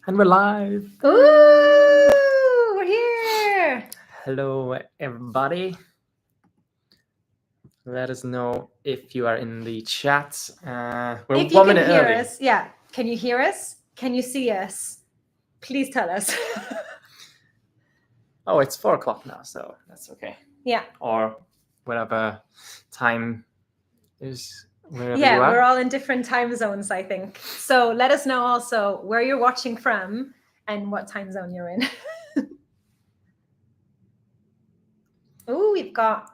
And we're live. Ooh, we're here. Hello, everybody. Let us know if you are in the chat. We're If you 1 can minute hear early. us, yeah. Can you hear us? Can you see us? Please tell us. Oh, it's 4 o'clock now, so that's okay. Yeah. Or whatever time is wherever Yeah, you are. we're all in different time zones, I think. So let us know also where you're watching from and what time zone you're in. Ooh, we've got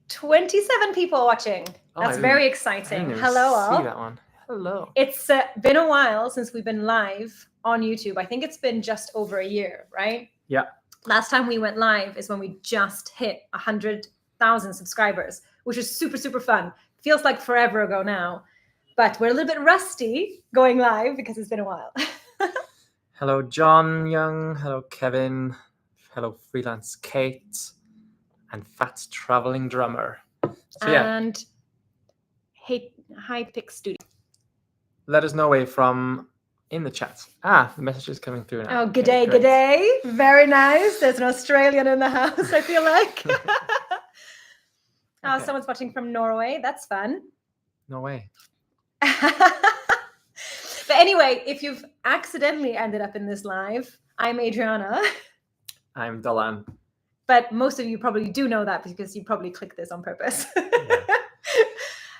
27 people watching. That's very I exciting. didn't even Hello, all. see that one. Hello. It's been a while since we've been live on YouTube. I think it's been just over a year, right? Yeah. Last time we went live is when we just hit 100,000 subscribers, which is super, super fun. Feels like forever ago now, but we're a little bit rusty going live because it's been a while. Hello, John Young. Hello, Kevin. Hello, Freelance Kate. And Fat Traveling Drummer. So yeah. And High Pick Studio. Let us know where you're from in the chat. The message is coming through now. Oh, good day, good day. Very nice. There's an Australian in the house, I feel like. Oh, someone's watching from Norway. That's fun. No way. But anyway, if you've accidentally ended up in this live, I'm Adriana. I'm Dylan. But most of you probably do know that because you probably clicked this on purpose. Yeah.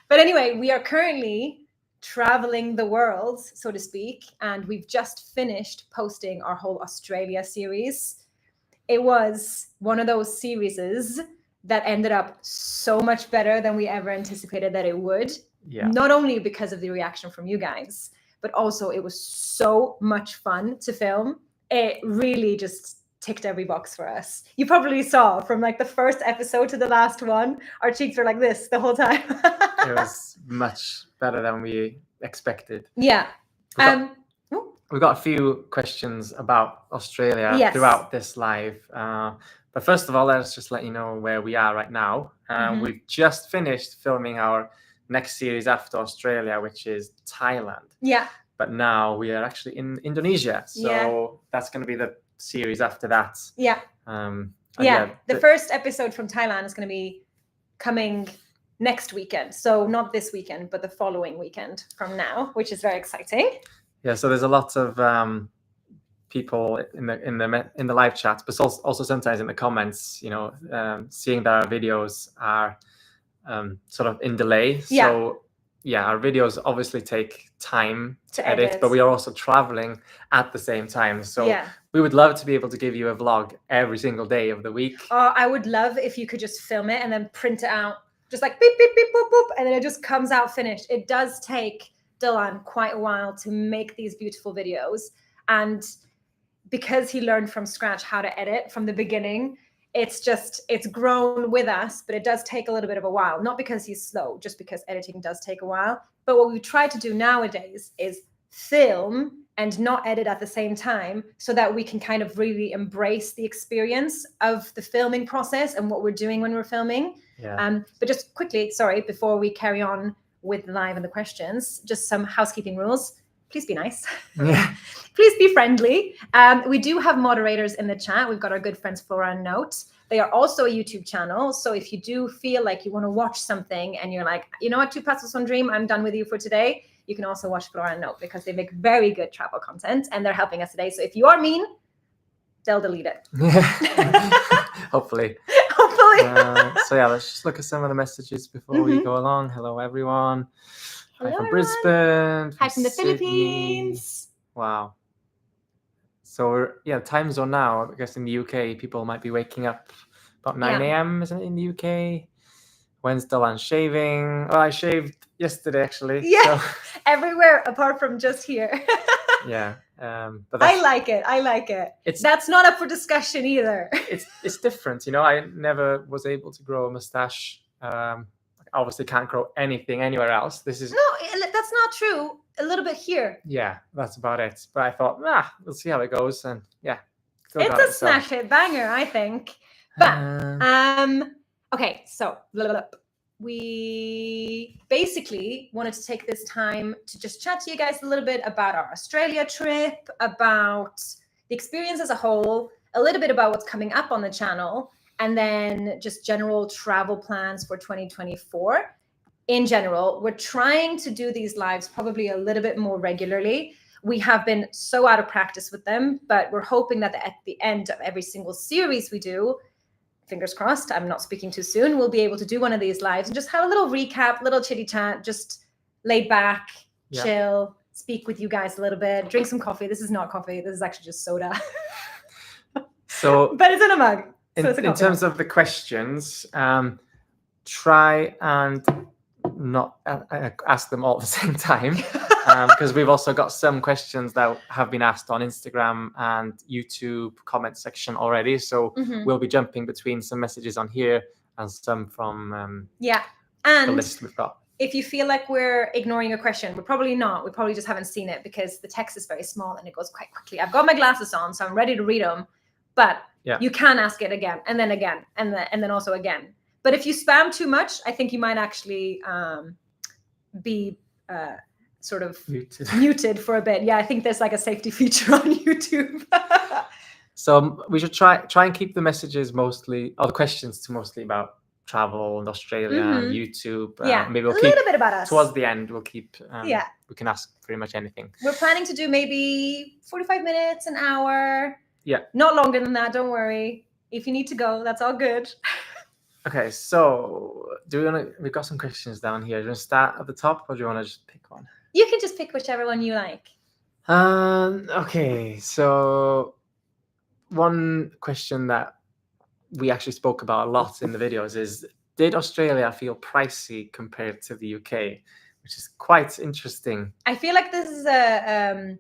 But anyway, we are currently traveling the world, so to speak, and we've just finished posting our whole Australia series. It was one of those series that ended up so much better than we ever anticipated that it would. Yeah. Not only because of the reaction from you guys, but also it was so much fun to film. It really just ticked every box for us. You probably saw from like the first episode to the last one, our cheeks were like this the whole time. It was much better than we expected. Yeah. We've got a few questions about Australia throughout this live. But first of all, let's just let you know where we are right now. We've just finished filming our next series after Australia, which is Thailand. Yeah. But now we are actually in Indonesia. So that's going to be the series after that. Yeah. The first episode from Thailand is going to be coming next weekend. So not this weekend, but the following weekend from now, which is very exciting. Yeah, so there's a lot of people in the live chat, but also sometimes in the comments, seeing that our videos are sort of in delay. Yeah. So yeah, our videos obviously take time to edit, but we are also traveling at the same time. So we would love to be able to give you a vlog every single day of the week. I would love if you could just film it and then print it out, just like beep, beep, beep, boop, boop, and then it just comes out finished. It does take Dylan quite a while to make these beautiful videos. And because he learned from scratch how to edit from the beginning, it's grown with us, but it does take a little bit of a while. Not because he's slow, just because editing does take a while. But what we try to do nowadays is film and not edit at the same time so that we can kind of really embrace the experience of the filming process and what we're doing when we're filming. Yeah. But just quickly, sorry, before we carry on with live and the questions, just some housekeeping rules. Please be nice. Yeah. Please be friendly. We do have moderators in the chat. We've got our good friends Flora and Note. They are also a YouTube channel. So if you do feel like you want to watch something and you're like, you know what, Two Passes One Dream, I'm done with you for today, you can also watch Flora and Note because they make very good travel content and they're helping us today. So if you are mean, they'll delete it. Hopefully. So yeah, let's just look at some of the messages before we go along. Hello, everyone. Hello, hi from everyone. Brisbane. Hi from the Sydney. Philippines. Wow. So time zone now. I guess in the UK, people might be waking up about 9 a.m. Isn't it in the UK? When's Dylan shaving? Oh, I shaved yesterday actually. Yeah, so. Everywhere apart from just here. Yeah. But I like it. That's not up for discussion either. It's different, I never was able to grow a mustache. Obviously can't grow anything anywhere else. No, that's not true. A little bit here. Yeah, that's about it. But I thought, we'll see how it goes, and yeah, it's a smash hit banger, I think. But okay, so we basically wanted to take this time to just chat to you guys a little bit about our Australia trip, about the experience as a whole, a little bit about what's coming up on the channel, and then just general travel plans for 2024. In general, we're trying to do these lives probably a little bit more regularly. We have been so out of practice with them, but we're hoping that at the end of every single series we do, fingers crossed, I'm not speaking too soon, we'll be able to do one of these lives and just have a little recap, little chitty chat, just lay back, chill, speak with you guys a little bit, drink some coffee. This is not coffee. This is actually just soda. So, but it's in a mug. So in terms of the questions, try and not ask them all at the same time, because we've also got some questions that have been asked on Instagram and YouTube comment section already. So we'll be jumping between some messages on here and some from the list we've got. If you feel like we're ignoring a question, we're probably not. We probably just haven't seen it because the text is very small and it goes quite quickly. I've got my glasses on, so I'm ready to read them. But you can ask it again and then again and then also again. But if you spam too much, I think you might actually be sort of muted for a bit. Yeah, I think there's like a safety feature on YouTube. So we should try and keep the messages mostly, or the questions to mostly about travel and Australia and YouTube. Maybe we'll a little bit about us. Towards the end, we'll keep, we can ask pretty much anything. We're planning to do maybe 45 minutes, an hour. Yeah. Not longer than that, don't worry. If you need to go, that's all good. Okay, so we've got some questions down here. Do you want to start at the top or do you want to just pick one? You can just pick whichever one you like. Okay, so one question that we actually spoke about a lot in the videos is, did Australia feel pricey compared to the UK? Which is quite interesting. I feel like this is a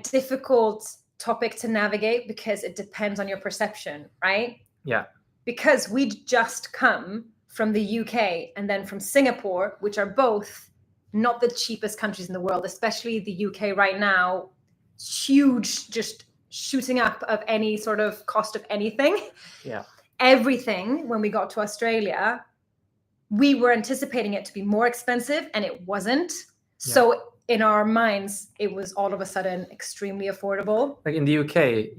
difficult topic to navigate because it depends on your perception, right? Yeah. Because we'd just come from the UK and then from Singapore, which are both not the cheapest countries in the world, especially the UK right now, huge, just shooting up of any sort of cost of anything. Yeah. Everything, when we got to Australia, we were anticipating it to be more expensive and it wasn't. Yeah. So in our minds, it was all of a sudden extremely affordable. Like in the UK,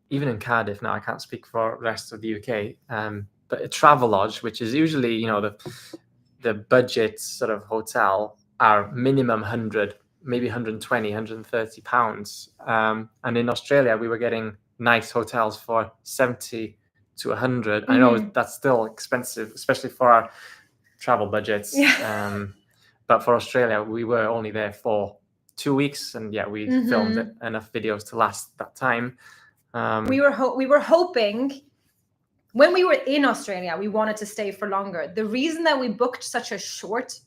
even in Cardiff now, I can't speak for the rest of the UK, but a Travelodge, which is usually, the budget sort of hotel, are minimum 100, maybe 120, 130 pounds. And in Australia, we were getting nice hotels for 70 to 100. I know that's still expensive, especially for our travel budgets. Yeah. But for Australia, we were only there for 2 weeks, and we filmed enough videos to last that time. We were hoping, when we were in Australia, we wanted to stay for longer. The reason that we booked such a short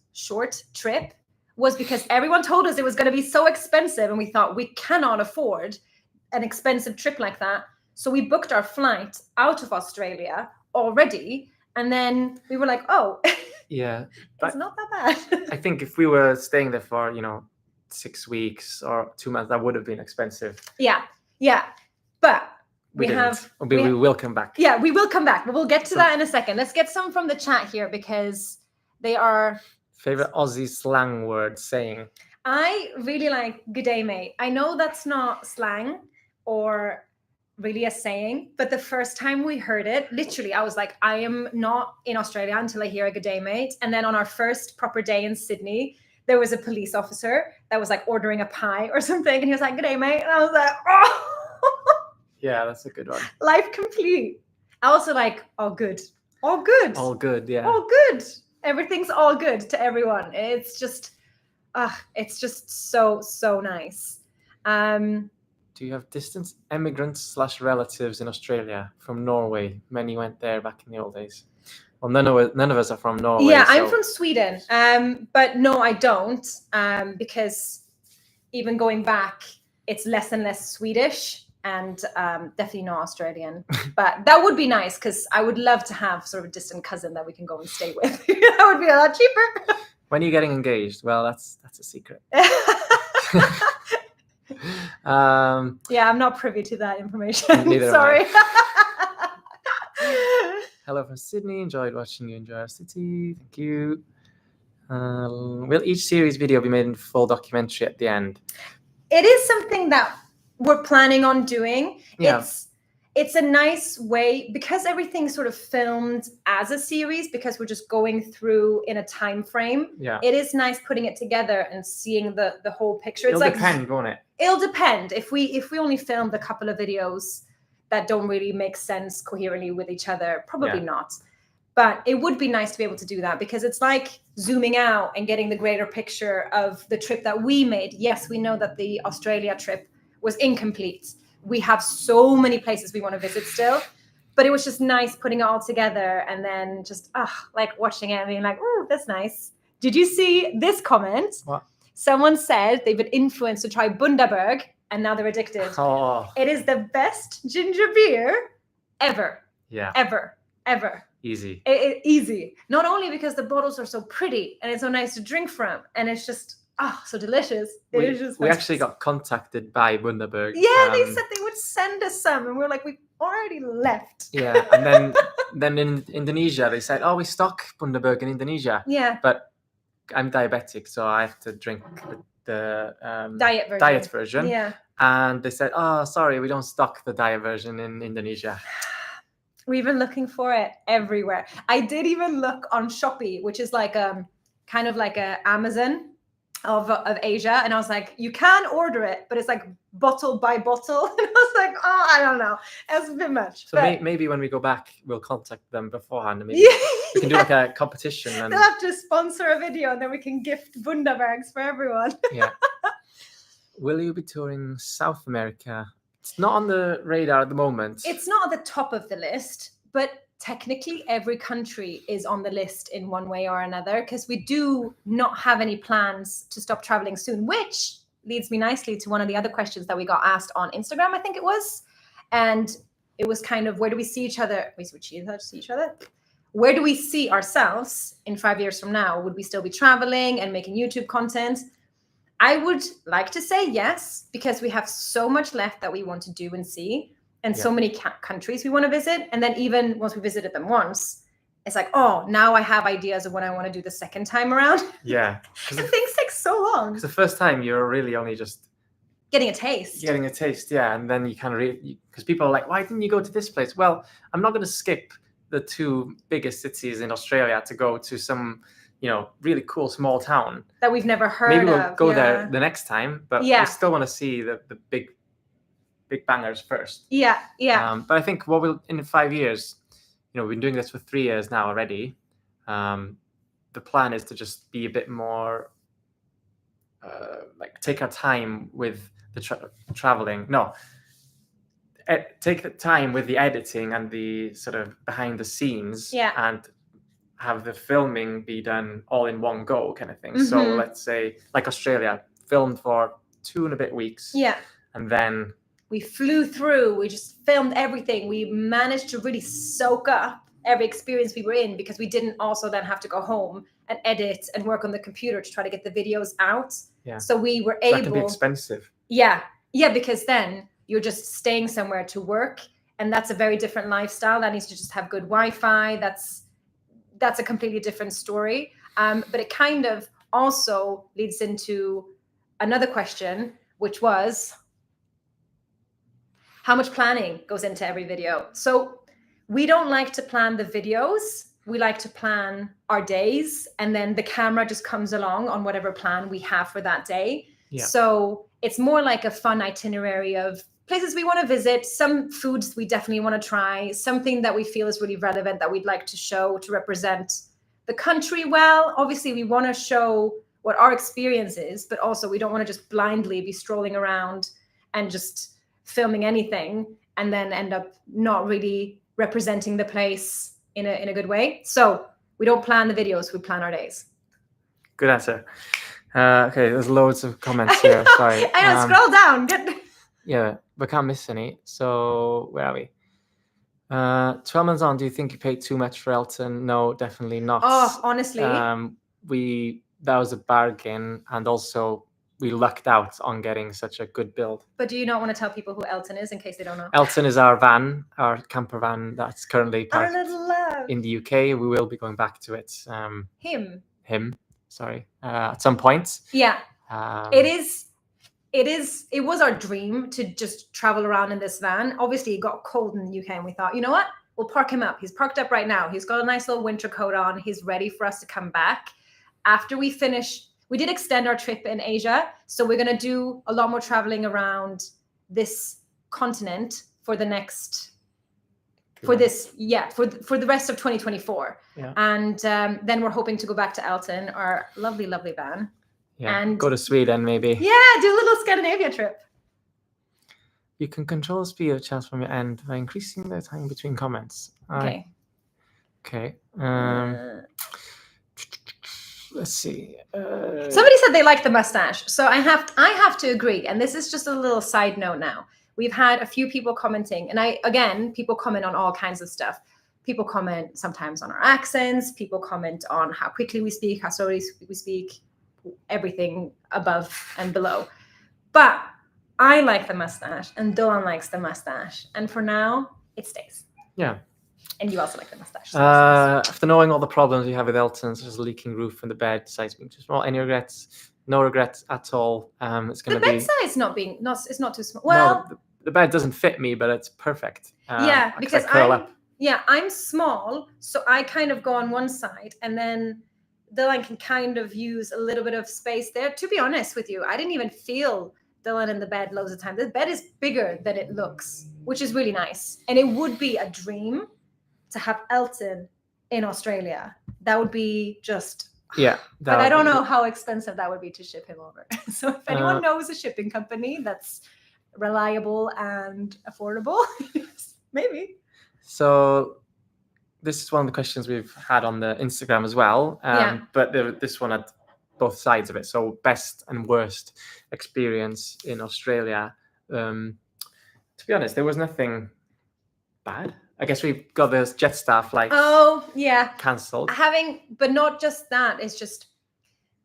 trip was because everyone told us it was going to be so expensive, and we thought we cannot afford an expensive trip like that. So we booked our flight out of Australia already, and then we were like, oh, yeah, it's not that bad. I think if we were staying there for 6 weeks or 2 months, that would have been expensive. Yeah. But we will come back. Yeah, we will come back, but we'll get to that in a second. Let's get some from the chat here because they are... Favorite Aussie slang word saying? I really like "good day, mate." I know that's not slang or really a saying, but the first time we heard it, literally, I was like, I am not in Australia until I hear a "good day, mate." And then on our first proper day in Sydney, there was a police officer that was like ordering a pie or something, and he was like, "good day, mate." And I was like, oh. Yeah, that's a good one. Life complete. I also like all good. All good. All good, yeah. All good. Everything's all good to everyone. It's just so nice. Do you have distant immigrants / relatives in Australia from Norway? Many went there back in the old days. Well, none of us are from Norway. Yeah, I'm from Sweden. But no, I don't. Because even going back, it's less and less Swedish. And definitely not Australian, but that would be nice because I would love to have sort of a distant cousin that we can go and stay with. That would be a lot cheaper. When are you getting engaged? Well, that's a secret. Yeah, I'm not privy to that information. Neither Sorry. hello from Sydney. Enjoyed watching you enjoy our city. Thank you. Will each series video be made in full documentary at the end? It is something that we're planning on doing. Yeah. It's a nice way, because everything's sort of filmed as a series, because we're just going through in a time frame. Yeah. It is nice putting it together and seeing the whole picture. It's It'll depend, won't it? It'll depend. If we only filmed a couple of videos that don't really make sense coherently with each other, probably not. But it would be nice to be able to do that, because it's like zooming out and getting the greater picture of the trip that we made. Yes, we know that the Australia trip was incomplete. We have so many places we want to visit still, but it was just nice putting it all together and then just like watching it and being like, oh, that's nice. Did you see this comment? What? Someone said they've been influenced to try Bundaberg and now they're addicted. Oh. It is the best ginger beer ever. Yeah. Ever. Easy. Easy. Not only because the bottles are so pretty and it's so nice to drink from, and it's just so delicious. We actually got contacted by Bundaberg. Yeah, they said they would send us some, and we were like, we've already left. Yeah, and then in Indonesia they said, oh, we stock Bundaberg in Indonesia. Yeah. But I'm diabetic, so I have to drink the diet version. Yeah. And they said, oh, sorry, we don't stock the diet version in Indonesia. We've been looking for it everywhere. I did even look on Shopee, which is like kind of like a Amazon of Asia, and I was like, you can order it, but it's like bottle by bottle. And I was like, oh, I don't know, it's a bit much. So maybe when we go back, we'll contact them beforehand, and maybe we can do like a competition. And they'll have to sponsor a video, and then we can gift Bundabergs for everyone. Yeah. Will you be touring South America? It's not on the radar at the moment. It's not at the top of the list, but technically every country is on the list in one way or another, because we do not have any plans to stop traveling soon, which leads me nicely to one of the other questions that we got asked on Instagram, I think it was. And it was kind of, where do we see each other? Where do we see ourselves in 5 years from now? Would we still be traveling and making YouTube content? I would like to say yes, because we have so much left that we want to do and see, and so many countries we want to visit. And then even once we visited them once, it's like, oh, now I have ideas of what I want to do the second time around. Yeah. And things take so long. Because the first time you're really only just getting a taste. Yeah. And then you kind of because people are like, why didn't you go to this place? Well, I'm not going to skip the two biggest cities in Australia to go to some, really cool small town that we've never heard of. Maybe we'll go there the next time, but we still want to see the big bangers first. Yeah. But I think in 5 years, we've been doing this for 3 years now already. The plan is to just be a bit more take our time with the traveling. No, take the time with the editing and the sort of behind the scenes. Yeah. And have the filming be done all in one go kind of thing. Mm-hmm. So let's say like Australia, filmed for 2 and a bit weeks. Yeah. And then we flew through, we just filmed everything. We managed to really soak up every experience we were in, because we didn't also then have to go home and edit and work on the computer to try to get the videos out. Yeah. So we were able. That can be expensive. Yeah. Yeah, because then you're just staying somewhere to work, and that's a very different lifestyle. That needs to just have good Wi-Fi. That's a completely different story. But it kind of also leads into another question, which was, how much planning goes into every video? So we don't like to plan the videos. We like to plan our days, and then the camera just comes along on whatever plan we have for that day. Yeah. So it's more like a fun itinerary of places we want to visit, some foods we definitely want to try, something that we feel is really relevant that we'd like to show to represent the country well. Obviously, we want to show what our experience is, but also we don't want to just blindly be strolling around and just filming anything and then end up not really representing the place in a good way. So we don't plan the videos, we plan our days. Good answer. Okay, there's loads of comments here. Sorry. I know, scroll down. Yeah, we can't miss any. So where are we? 12 months on, do you think you paid too much for Elton? No, definitely not. Oh, honestly. That was a bargain, and also we lucked out on getting such a good build. But do you not want to tell people who Elton is in case they don't know? Elton is our camper van that's currently parked in the UK. We will be going back to it. Him. Sorry. At some point. Yeah. It was our dream to just travel around in this van. Obviously, it got cold in the UK, and we thought, you know what? We'll park him up. He's parked up right now. He's got a nice little winter coat on. He's ready for us to come back. After we finish, we did extend our trip in Asia. So we're going to do a lot more traveling around this continent for the next, for the rest of 2024. Yeah. And then we're hoping to go back to Elton, our lovely, lovely van. Yeah, and go to Sweden maybe. Yeah, do a little Scandinavia trip. You can control the speed of chat from your end by increasing the time between comments. Okay. Okay. Let's see. Somebody said they like the mustache, so I have to agree. And this is just a little side note now. We've had a few people commenting, and people comment on all kinds of stuff. People comment sometimes on our accents. People comment on how quickly we speak, how slowly we speak, everything above and below. But I like the mustache, and Dolan likes the mustache, and for now, it stays. Yeah. And you also like the mustache. After knowing all the problems you have with Elton, such as a leaking roof and the bed size being too small, any regrets? No regrets at all. It's going to be... The bed size it's not too small. Well... No, the bed doesn't fit me, but it's perfect. Because I'm small, so I kind of go on one side, and then Dylan can kind of use a little bit of space there. To be honest with you, I didn't even feel Dylan in the bed loads of time. The bed is bigger than it looks, which is really nice. And it would be a dream to have Elton in Australia. That would be just... Yeah. But I don't know how expensive that would be to ship him over. So if anyone knows a shipping company that's reliable and affordable, maybe. So this is one of the questions we've had on the Instagram as well. But this one had both sides of it. So best and worst experience in Australia. To be honest, there was nothing bad. I guess we got those Jetstar flights. Oh, yeah. Cancelled. But not just that. It's just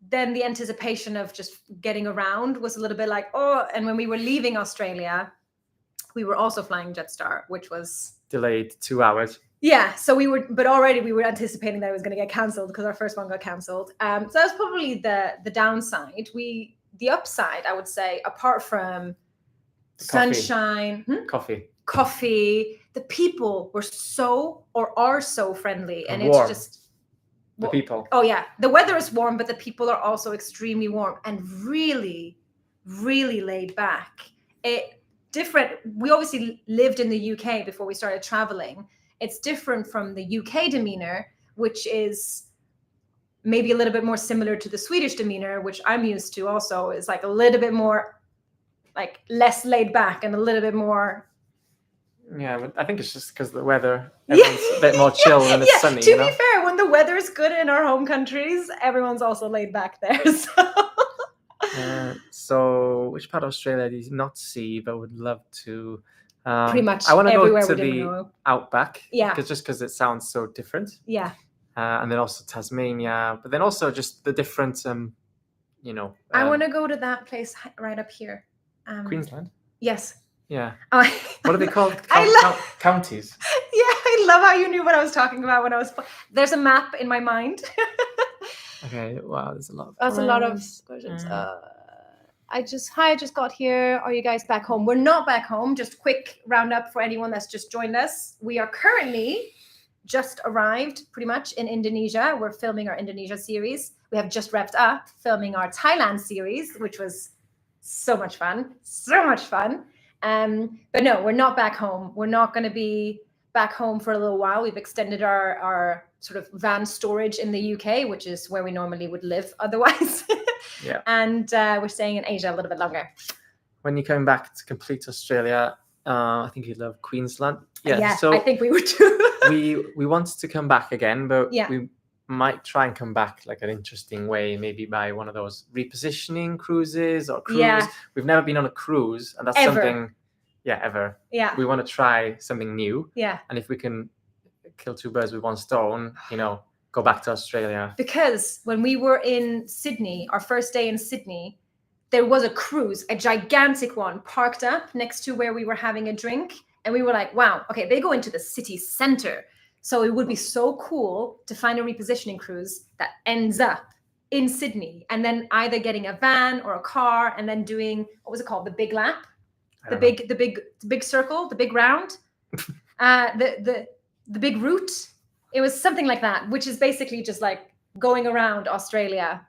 then the anticipation of just getting around was a little bit like, oh, and when we were leaving Australia, we were also flying Jetstar, which was delayed 2 hours. Yeah, so we were anticipating that it was going to get cancelled because our first one got cancelled. So that was probably the downside. The upside, I would say, apart from sunshine, coffee, the people were are so friendly, and warm. It's just the people. Oh yeah, the weather is warm, but the people are also extremely warm and really, really laid back. We obviously lived in the UK before we started traveling. It's different from the UK demeanor, which is maybe a little bit more similar to the Swedish demeanor, which I'm used to also, is like a little bit more, like less laid back and a little bit more. Yeah, but I think it's just because the weather, everyone's a bit more chill when it's sunny. To be fair, when the weather is good in our home countries, everyone's also laid back there. So which part of Australia did you not see but would love to? Pretty much I want to go everywhere to the outback. Yeah. Because it sounds so different. Yeah. And then also Tasmania, but then also just the different, I want to go to that place right up here. Queensland? Yes. Yeah. What are they called? Counties. Yeah, I love how you knew what I was talking about when I was... There's a map in my mind. Okay, wow, there's a lot of... That's a lot of questions. I just got here. Are you guys back home? We're not back home. Just quick roundup for anyone that's just joined us. We are currently just arrived pretty much in Indonesia. We're filming our Indonesia series. We have just wrapped up filming our Thailand series, which was so much fun. So much fun. But no, we're not back home. We're not going to be back home for a little while. We've extended our sort of van storage in the UK, which is where we normally would live otherwise. Yeah. And we're staying in Asia a little bit longer. When you're coming back to complete Australia, I think you'd love Queensland. Yeah, so I think we would too. we wanted to come back again, but yeah. we might try and come back like an interesting way, maybe by one of those repositioning cruises or cruise. Yeah. We've never been on a cruise, and that's something, ever. Yeah. We want to try something new. Yeah. And if we can kill two birds with one stone, go back to Australia. Because when we were in Sydney, our first day in Sydney, there was a cruise, a gigantic one, parked up next to where we were having a drink. And we were like, wow, okay, they go into the city center. So it would be so cool to find a repositioning cruise that ends up in Sydney, and then either getting a van or a car and then doing, what was it called? The big lap? The big circle, the big round, the big route. It was something like that, which is basically just like going around Australia.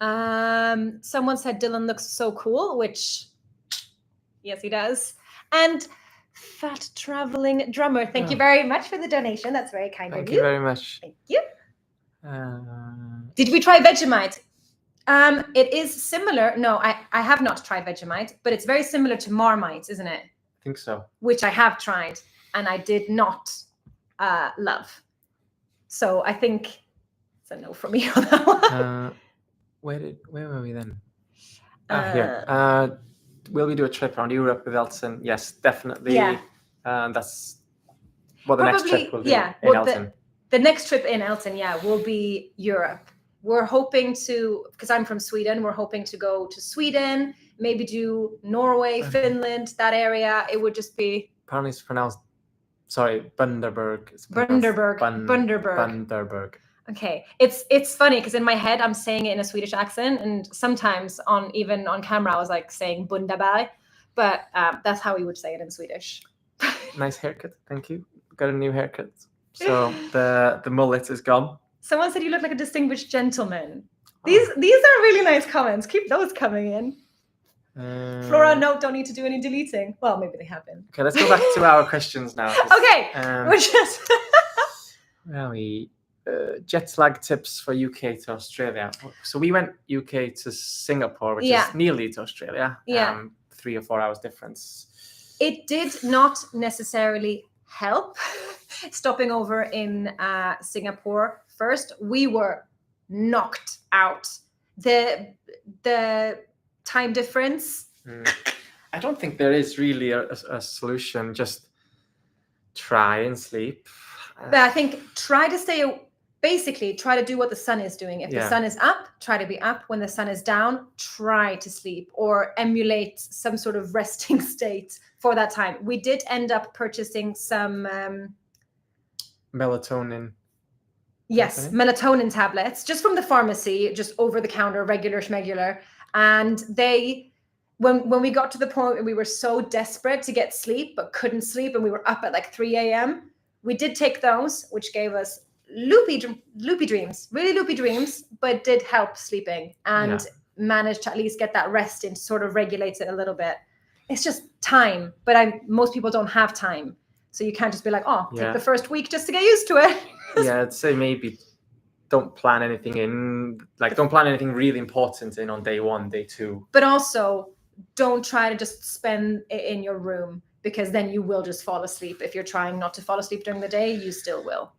Someone said Dylan looks so cool, which yes, he does. And Fat Traveling Drummer, thank you very much for the donation. That's very kind of you. Thank you very much. Thank you. Did we try Vegemite? It is similar. No, I have not tried Vegemite, but it's very similar to Marmite, isn't it? I think so. Which I have tried, and I did not love. So I think it's a no from me on that one. Where were we then? Here. Will we do a trip around Europe with Elton? Yes, definitely. Yeah. That's what the next trip will be in Elton. The next trip in Elton, will be Europe. We're hoping to, because I'm from Sweden, we're hoping to go to Sweden, maybe do Norway, Finland, that area. It would just be... Apparently it's pronounced, Bundaberg. Bundaberg. Okay. It's funny because in my head, I'm saying it in a Swedish accent. And sometimes even on camera, I was like saying Bundaberg. But that's how we would say it in Swedish. Nice haircut. Thank you. Got a new haircut. So the mullet is gone. Someone said you look like a distinguished gentleman. These are really nice comments. Keep those coming in. Flora, no, don't need to do any deleting. Well, maybe they have been. Okay, let's go back to our questions now. Okay, we're just... Where are we? Jet lag tips for UK to Australia. So we went UK to Singapore, which is nearly to Australia. 3 or 4 hours difference. It did not necessarily help stopping over in Singapore first. We were knocked out. The time difference. I don't think there is really a solution. Just try and sleep. But I think try to do what the sun is doing. If the sun is up, try to be up. When the sun is down, try to sleep or emulate some sort of resting state for that time. We did end up purchasing some melatonin. Yes, melatonin tablets, just from the pharmacy, just over the counter, regular schmegular. And when we got to the point where we were so desperate to get sleep, but couldn't sleep, and we were up at like 3 a.m., we did take those, which gave us loopy dreams, really loopy dreams, but did help sleeping and managed to at least get that rest in, sort of regulates it a little bit. It's just time, but most people don't have time. So you can't just be like, take the first week just to get used to it. I'd say maybe don't plan anything in, don't plan anything really important in on day 1, day 2. But also don't try to just spend it in your room, because then you will just fall asleep. If you're trying not to fall asleep during the day, you still will.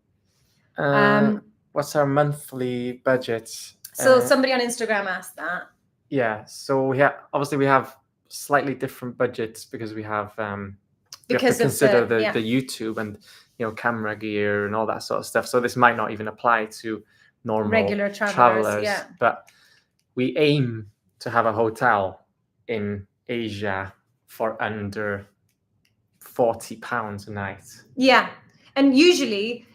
What's our monthly budget? So somebody on Instagram asked that. Yeah. So we have slightly different budgets because we have we have to consider the YouTube and camera gear and all that sort of stuff. So this might not even apply to normal regular travelers. But we aim to have a hotel in Asia for under £40 a night. Yeah. And usually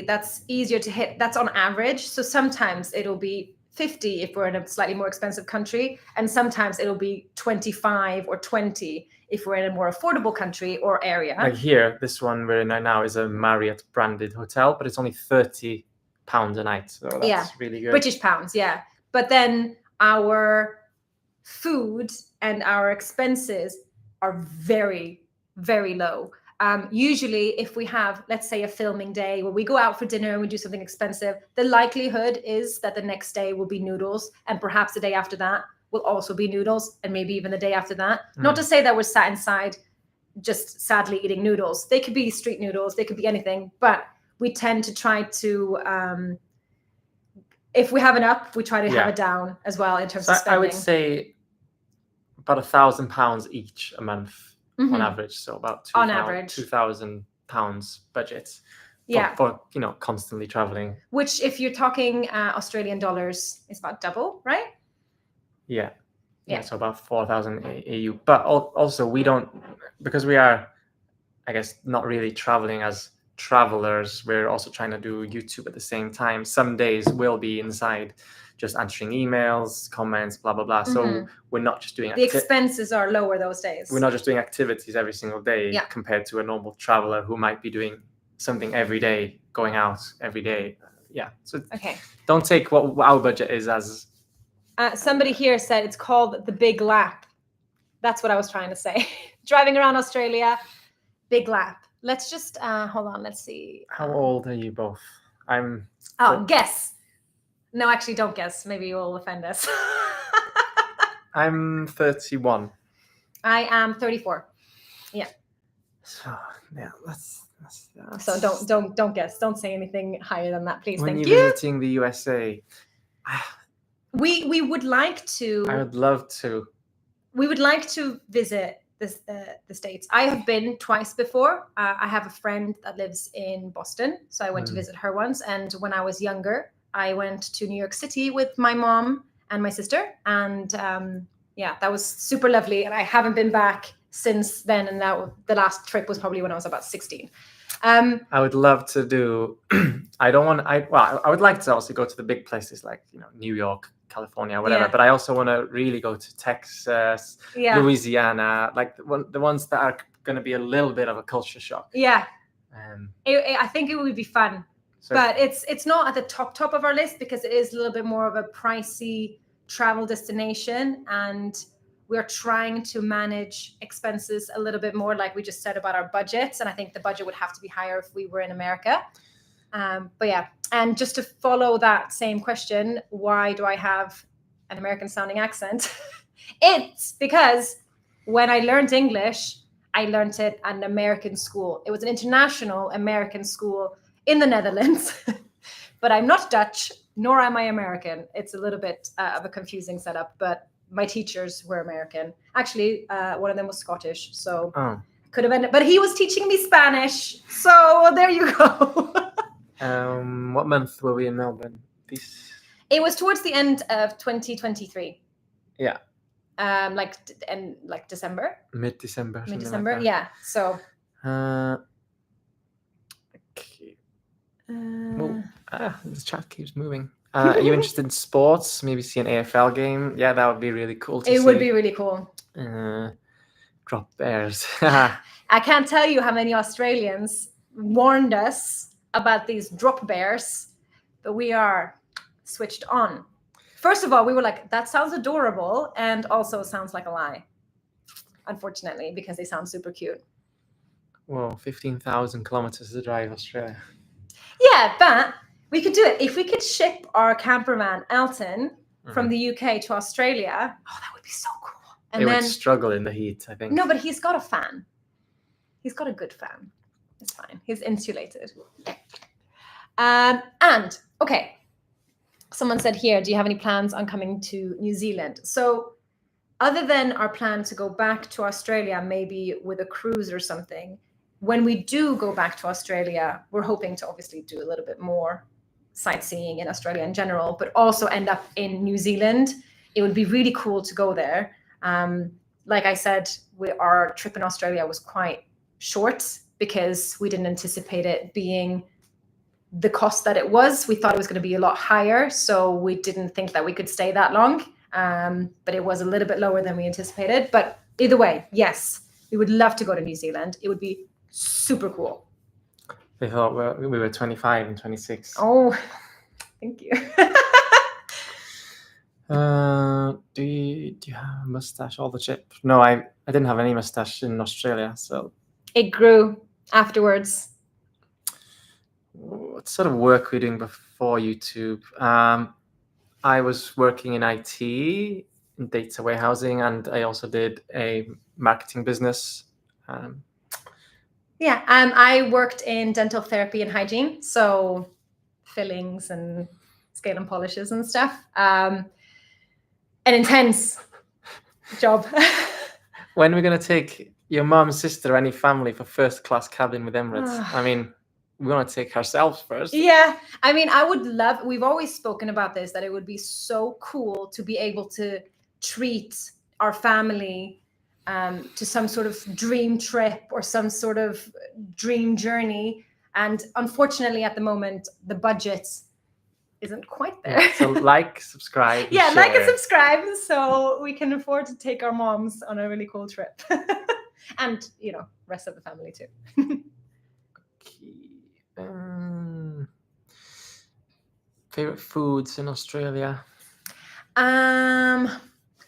that's easier to hit. That's on average. So sometimes it'll be 50 if we're in a slightly more expensive country, and sometimes it'll be 25 or 20 if we're in a more affordable country or area. Like here, this one we're in now is a Marriott branded hotel, but it's only £30 a night. So that's really good. British pounds, yeah. But then our food and our expenses are very, very low. Usually if we have, let's say, a filming day where we go out for dinner and we do something expensive, the likelihood is that the next day will be noodles, and perhaps the day after that will also be noodles, and maybe even the day after that. Not to say that we're sat inside just sadly eating noodles. They could be street noodles, they could be anything, but we tend to try to, if we have an up, we try to have it down as well in terms of spending. I would say about £1,000 each a month. On average, so about £2,000 budget for constantly traveling. Which, if you're talking Australian dollars, is about double, right? Yeah. So about 4,000 AU. But also we don't, because we are, I guess, not really traveling as travelers. We're also trying to do YouTube at the same time. Some days we'll be inside just answering emails, comments, blah, blah, blah. So we're not just doing... The expenses are lower those days. We're not just doing activities every single day compared to a normal traveler who might be doing something every day, going out every day. So don't take what our budget is as... somebody here said it's called the Big Lap. That's what I was trying to say. Driving around Australia, Big Lap. Let's just hold on. Let's see. How old are you both? Guess. No, actually, don't guess. Maybe you'll offend us. I'm 31. I am 34. Yeah. So that's so don't guess. Don't say anything higher than that, please. When Thank you're you. visiting the USA, we would like to. I would love to. We would like to visit the States. I have been twice before. I have a friend that lives in Boston, so I went to visit her once. And when I was younger, I went to New York City with my mom and my sister, and that was super lovely. And I haven't been back since then. And the last trip was probably when I was about 16. I would love to do. I would like to also go to the big places like New York, California, whatever. But I also want to really go to Texas, Louisiana, like the ones that are going to be a little bit of a culture shock. Yeah. I think it would be fun. But it's not at the top of our list because it is a little bit more of a pricey travel destination, and we're trying to manage expenses a little bit more, like we just said about our budgets. And I think the budget would have to be higher if we were in America. And just to follow that same question, why do I have an American sounding accent? It's because when I learned English, I learned it at an American school. It was an international American school in the Netherlands, but I'm not Dutch, nor am I American. It's a little bit of a confusing setup, but my teachers were American. Actually, one of them was Scottish, so could have ended, but he was teaching me Spanish. So there you go. What month were we in Melbourne? It was towards the end of 2023. Yeah. Like December. Mid-December. Mid-December, yeah. So. Okay. The chat keeps moving. Are you interested in sports? Maybe see an AFL game? Yeah, that would be really cool to see. It would be really cool. Drop bears. I can't tell you how many Australians warned us about these drop bears, but we are switched on. First of all, we were like, that sounds adorable, and also sounds like a lie, unfortunately, because they sound super cute. Well, 15,000 kilometers to drive Australia. Yeah, but we could do it. If we could ship our camperman, Elton, from the UK to Australia, that would be so cool. And would struggle in the heat, I think. No, but he's got a fan. He's got a good fan. It's fine. He's insulated. Okay. Someone said here, do you have any plans on coming to New Zealand? So other than our plan to go back to Australia, maybe with a cruise or something, when we do go back to Australia, we're hoping to obviously do a little bit more sightseeing in Australia in general, but also end up in New Zealand. It would be really cool to go there. Like I said, our trip in Australia was quite short because we didn't anticipate it being the cost that it was. We thought it was going to be a lot higher, so we didn't think that we could stay that long. But it was a little bit lower than we anticipated. But either way, yes, we would love to go to New Zealand. It would be super cool. They thought we were 25 and 26. Oh, thank you. Do you have a mustache all the trip? No, I didn't have any mustache in Australia, so it grew afterwards. What sort of work were you doing before YouTube? I was working in IT, in data warehousing, and I also did a marketing business. I worked in dental therapy and hygiene, so fillings and scale and polishes and stuff. An intense job. When are we going to take your mom, sister, any family for first class cabin with Emirates? I mean, we want to take ourselves first. Yeah. I mean, I would love, we've always spoken about this, that it would be so cool to be able to treat our family to some sort of dream trip or some sort of dream journey. And unfortunately, at the moment, the budget isn't quite there. Yeah, so like, subscribe, yeah, share. like and subscribe, so we can afford to take our moms on a really cool trip, and rest of the family too. Favorite foods in Australia?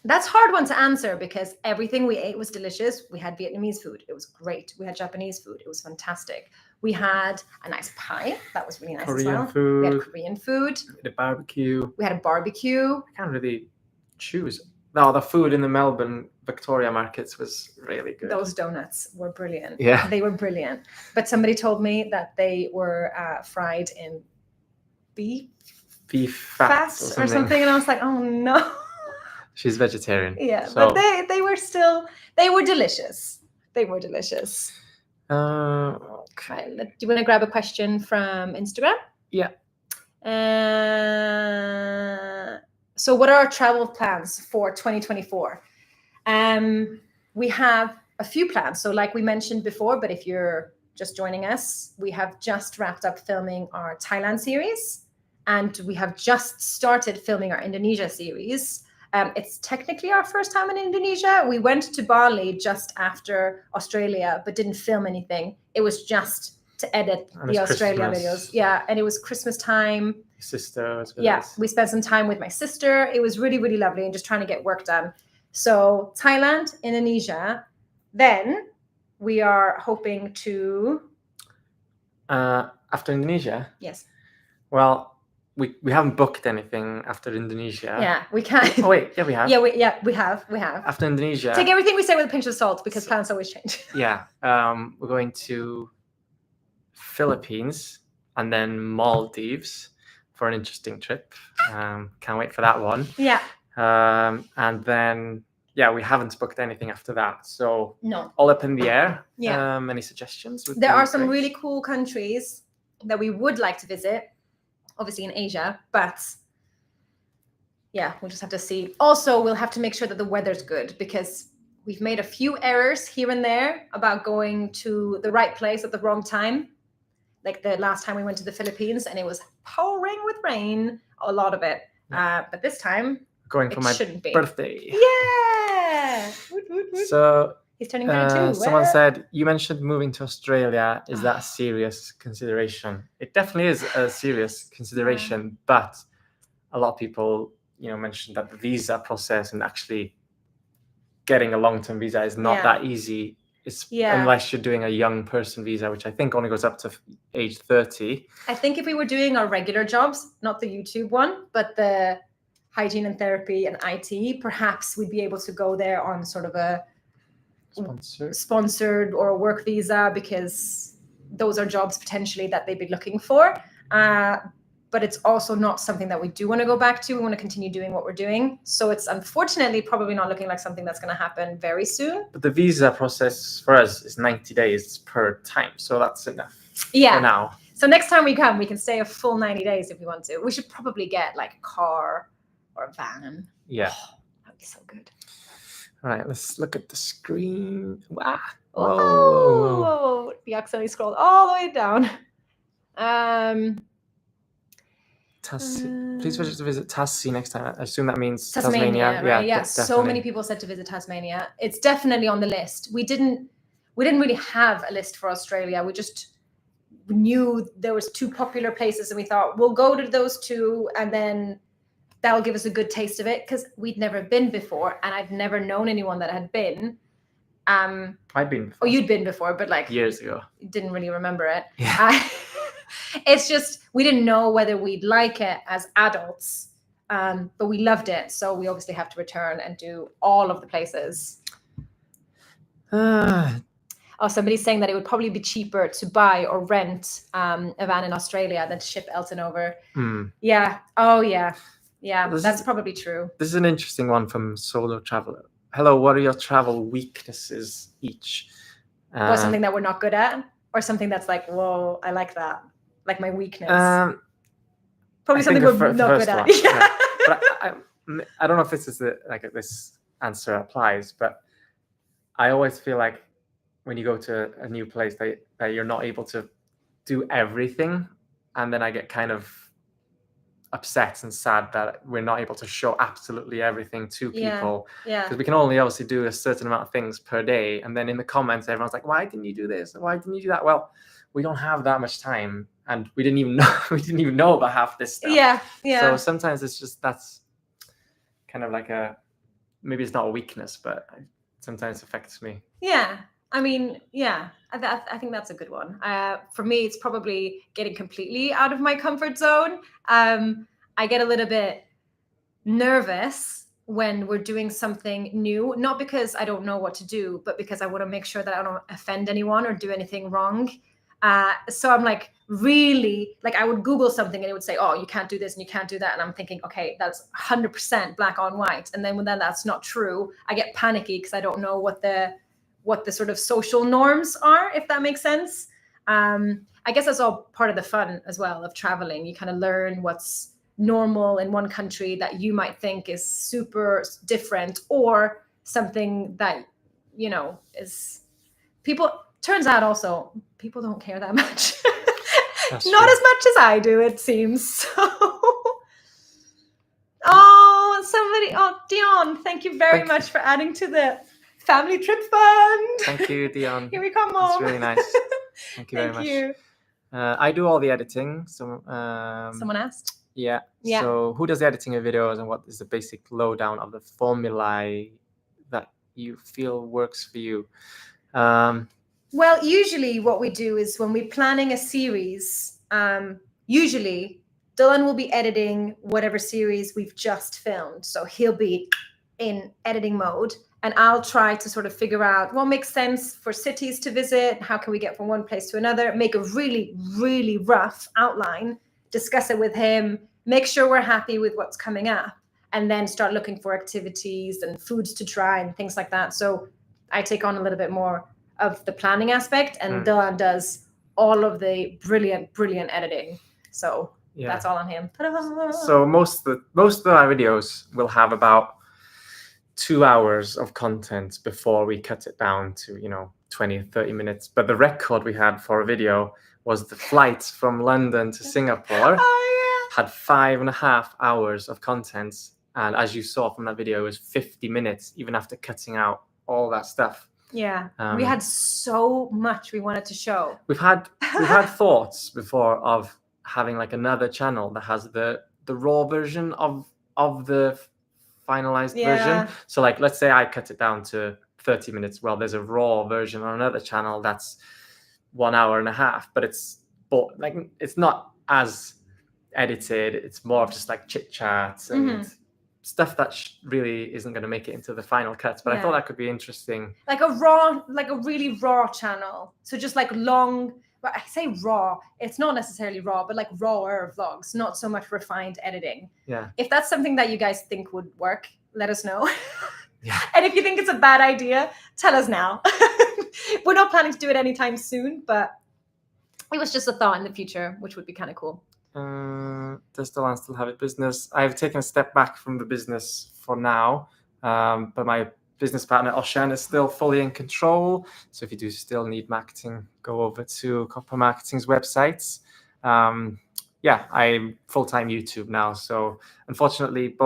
That's a hard one to answer because everything we ate was delicious. We had Vietnamese food. It was great. We had Japanese food. It was fantastic. We had a nice pie. That was really nice as well. Food. We had Korean food. The barbecue. We had a barbecue. I can't really choose. No, the food in the Melbourne Victoria markets was really good. Those donuts were brilliant. Yeah. They were brilliant. But somebody told me that they were fried in beef fat or something. And I was like, oh no. She's vegetarian. Yeah, so. but they were delicious. They were delicious. Okay. Do you want to grab a question from Instagram? Yeah. So what are our travel plans for 2024? We have a few plans. So like we mentioned before, but if you're just joining us, we have just wrapped up filming our Thailand series, and we have just started filming our Indonesia series. It's technically our first time in Indonesia. We went to Bali just after Australia, but didn't film anything. It was just to edit the Australia videos. Yeah, and it was Christmas time. Sister was with us. We spent some time with my sister. It was really, really lovely, and just trying to get work done. So Thailand, Indonesia. Then we are hoping to... after Indonesia? Yes. Well... We haven't booked anything after Indonesia. Yeah, we can't. Oh wait, yeah, we have. We have. After Indonesia, take everything we say with a pinch of salt because plans always change. Yeah, we're going to Philippines and then Maldives for an interesting trip. Can't wait for that one. Yeah. And then we haven't booked anything after that. So no, all up in the air. Yeah. Any suggestions? There are some really cool countries that we would like to visit. Obviously in Asia, but we'll just have to see. Also, we'll have to make sure that the weather's good because we've made a few errors here and there about going to the right place at the wrong time. Like the last time we went to the Philippines and it was pouring with rain, a lot of it. But this time, going for my birthday. Yeah! So... He's turning 32. Someone said, you mentioned moving to Australia. Is that a serious consideration? It definitely is a serious consideration, but a lot of people, mentioned that the visa process and actually getting a long-term visa is not that easy. Unless you're doing a young person visa, which I think only goes up to age 30. I think if we were doing our regular jobs, not the YouTube one, but the hygiene and therapy and IT, perhaps we'd be able to go there on sort of a sponsored or a work visa because those are jobs potentially that they'd be looking for. But it's also not something that we do want to go back to. We want to continue doing what we're doing. So it's unfortunately probably not looking like something that's going to happen very soon. But the visa process for us is 90 days per time. So that's enough for now. So next time we come, we can stay a full 90 days if we want to. We should probably get like a car or a van. Yeah. That'd be so good. All right, let's look at the screen. Wow. Whoa. We accidentally scrolled all the way down. Please visit Tassie next time. I assume that means Tasmania. Right? Yeah. So many people said to visit Tasmania. It's definitely on the list. We didn't really have a list for Australia. We just knew there was 2 popular places and we thought we'll go to those 2 and then that'll give us a good taste of it because we'd never been before and I'd never known anyone that had been. I'd been before. Oh, you'd been before, but like years ago. Didn't really remember it. Yeah. It's just we didn't know whether we'd like it as adults, but we loved it. So we obviously have to return and do all of the places. Somebody's saying that it would probably be cheaper to buy or rent a van in Australia than to ship Elton over. Yeah. Oh, yeah. Yeah, that's probably true. This is an interesting one from Solo Traveler. Hello, what are your travel weaknesses each? Or something that we're not good at? Or something that's like, whoa, I like that. Like my weakness. Probably something we're not good at. Yeah. But I don't know if this is this answer applies, but I always feel like when you go to a new place that you're not able to do everything, and then I get kind of upset and sad that we're not able to show absolutely everything to people, because we can only obviously do a certain amount of things per day, and then in the comments everyone's like, why didn't you do this, why didn't you do that? Well, we don't have that much time, and we didn't even know about half this stuff. So sometimes it's just, that's kind of like maybe it's not a weakness, but sometimes it affects me. I mean, I think that's a good one. For me, it's probably getting completely out of my comfort zone. I get a little bit nervous when we're doing something new, not because I don't know what to do, but because I want to make sure that I don't offend anyone or do anything wrong. So I'm like, really, like I would Google something and it would say, oh, you can't do this and you can't do that. And I'm thinking, okay, that's 100% black on white. And then when that's not true, I get panicky because I don't know what the sort of social norms are, if that makes sense. I guess that's all part of the fun as well of traveling. You kind of learn what's normal in one country that you might think is super different, or something that, you know, is turns out also people don't care that much. Not as much as I do, it seems. So Dion, thank you very much for adding to the family trip fund. Thank you, Dion. Here we come, Mom. It's really nice. Thank you very much. I do all the editing. So someone asked. Yeah. So who does the editing of videos, and what is the basic lowdown of the formulae that you feel works for you? Well, usually what we do is when we're planning a series, usually Dylan will be editing whatever series we've just filmed. So he'll be in editing mode, and I'll try to sort of figure out what makes sense for cities to visit, how can we get from one place to another, make a really, really rough outline, discuss it with him, make sure we're happy with what's coming up, and then start looking for activities and foods to try and things like that. So I take on a little bit more of the planning aspect, and Dylan does all of the brilliant editing. So that's all on him. Ta-da! So most of our videos will have about 2 hours of content before we cut it down to 20-30 minutes. But the record we had for a video was the flight from London to Singapore. Had 5.5 hours of content, and as you saw from that video, it was 50 minutes even after cutting out all that stuff. We had so much we wanted to show. We've had thoughts before of having like another channel that has the raw version of the finalized version. So like, let's say I cut it down to 30 minutes. Well, there's a raw version on another channel that's 1.5 hours, but it's not as edited. It's more of just like chit chats and stuff that really isn't going to make it into the final cuts. But I thought that could be interesting. Like a really raw channel. So just like long, I say raw, it's not necessarily raw, but like rawer vlogs, not so much refined editing. If that's something that you guys think would work, let us know. And if you think it's a bad idea, tell us now. We're not planning to do it anytime soon, but it was just a thought in the future, which would be kind of cool. Does Dylan still have a business? I've taken a step back from the business for now, but my business partner Oshan is still fully in control. So if you do still need marketing, go over to Copper Marketing's websites. I'm full-time YouTube now, so unfortunately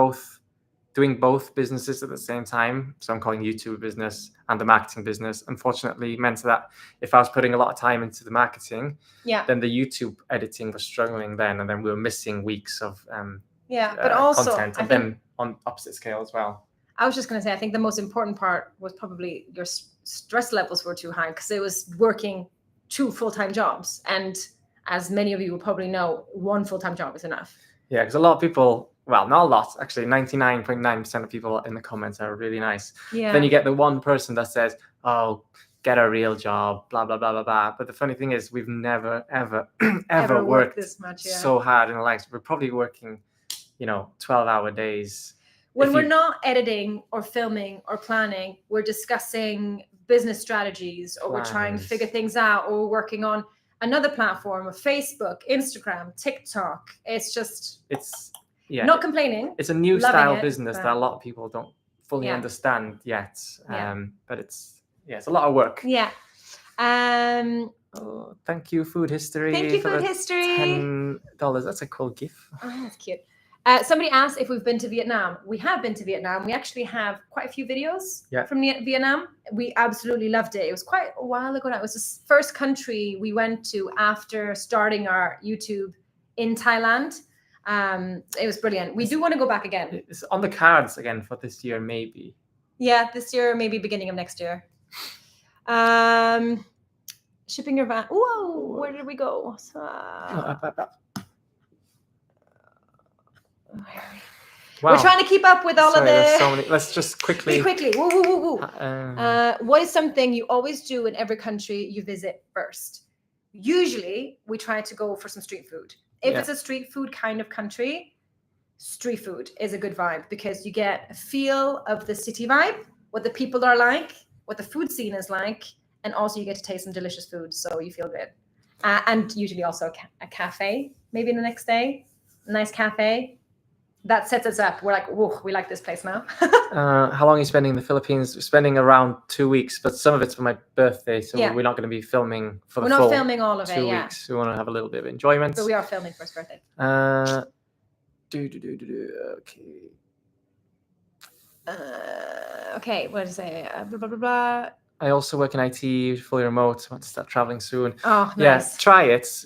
doing both businesses at the same time, so I'm calling YouTube business and the marketing business, unfortunately meant that if I was putting a lot of time into the marketing, then the YouTube editing was struggling then, and then we were missing weeks of but also content, and then on opposite scale as well. I was just going to say, I think the most important part was probably your stress levels were too high, because it was working 2 full-time jobs. And as many of you will probably know, 1 full-time job is enough. Yeah, because a lot of people, well, not a lot, actually 99.9% of people in the comments are really nice. Then you get the one person that says, oh, get a real job, blah, blah, blah, blah, blah. But the funny thing is, we've never, ever worked this much, so hard in our lives. We're probably working, 12-hour days. When we're not editing or filming or planning, we're discussing business strategies, or we're trying to figure things out, or we're working on another platform, of Facebook, Instagram, TikTok. It's Yeah, not complaining. It's a new loving style it, business but- that a lot of people don't fully Yeah. understand yet. Yeah. But it's a lot of work. Yeah. Oh, thank you, Food History. Thank you, for Food the History. $10. That's a cool gift. Oh, that's cute. Somebody asked if we've been to Vietnam. We have been to Vietnam. We actually have quite a few videos from Vietnam. We absolutely loved it. It was quite a while ago now. It was the first country we went to after starting our YouTube in Thailand. It was brilliant. We do want to go back again. It's on the cards again for this year, maybe. Yeah, this year, maybe beginning of next year. Shipping your van. Whoa, where did we go? Wow. We're trying to keep up with all of the. So many. Let's just quickly. Woo, woo, woo, woo. What is something you always do in every country you visit first? Usually, we try to go for some street food. If it's a street food kind of country, street food is a good vibe because you get a feel of the city vibe, what the people are like, what the food scene is like, and also you get to taste some delicious food, so you feel good. And usually also a cafe, maybe the next day, a nice cafe. That sets us up. We're like, whoa, we like this place now. How long are you spending in the Philippines? We're spending around 2 weeks, but some of it's for my birthday, so we're not going to be filming for the full. We're not filming all of it, 2 weeks. We want to have a little bit of enjoyment. But we are filming for his birthday. Okay. Okay, what did I say? Blah, blah, blah, blah. I also work in IT, fully remote. I want to start traveling soon. Oh, nice. Yeah, try it.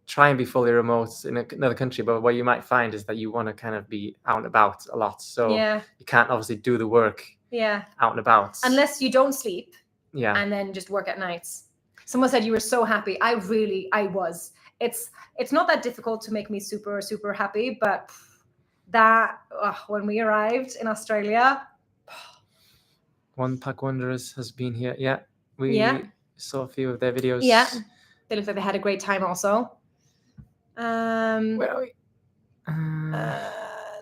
Try and be fully remote in another country, but what you might find is that you want to kind of be out and about a lot. So you can't obviously do the work out and about. Unless you don't sleep. Yeah. And then just work at nights. Someone said you were so happy. I was. It's not that difficult to make me super, super happy, but when we arrived in Australia. One Pack Wanderers has been here. Yeah. We saw a few of their videos. Yeah. They looked like they had a great time also. Where are we?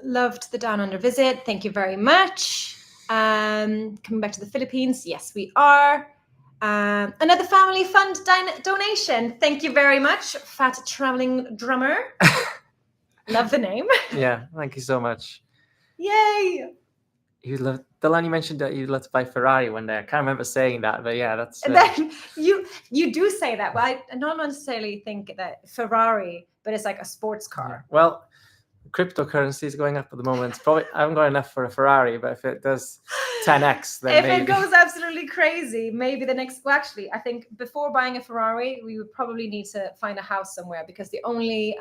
Loved the Down Under visit. Thank you very much. Coming back to the Philippines. Yes, we are. Another family fund donation. Thank you very much, Fat Traveling Drummer. Love the name. Yeah, thank you so much. Yay! Delaney mentioned that you'd love to buy Ferrari one day. I can't remember saying that, but yeah, that's. And then you do say that, but I don't necessarily think that Ferrari, but it's like a sports car. Yeah. Well, cryptocurrency is going up at the moment. Probably I haven't got enough for a Ferrari, but if it does 10x, then if it goes absolutely crazy, maybe the next. Well, actually, I think before buying a Ferrari, we would probably need to find a house somewhere because the only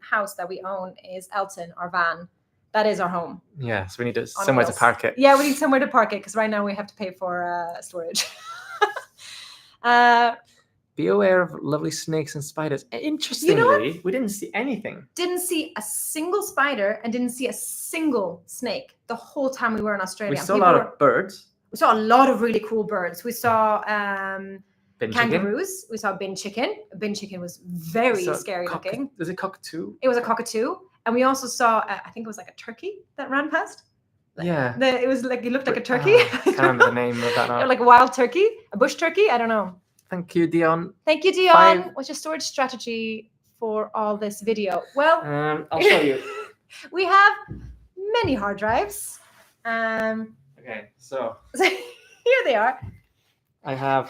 house that we own is Elton, our van. That is our home. Yeah, so we need somewhere to park it. Yeah, we need somewhere to park it because right now we have to pay for storage. Be aware of lovely snakes and spiders. Interestingly, we didn't see anything. Didn't see a single spider and didn't see a single snake the whole time we were in Australia. We saw a lot of birds. We saw a lot of really cool birds. We saw kangaroos. Chicken. We saw bin chicken. A bin chicken was very scary looking. Was it cockatoo? It was a cockatoo. And we also saw, I think it was like a turkey that ran past. Yeah. It was like, it looked like a turkey. I can't remember the name of that now. Like a wild turkey, a bush turkey. I don't know. Thank you, Dion. Thank you, Dion. What's your storage strategy for all this video? Well, I'll show you. We have many hard drives. Okay, so here they are. I have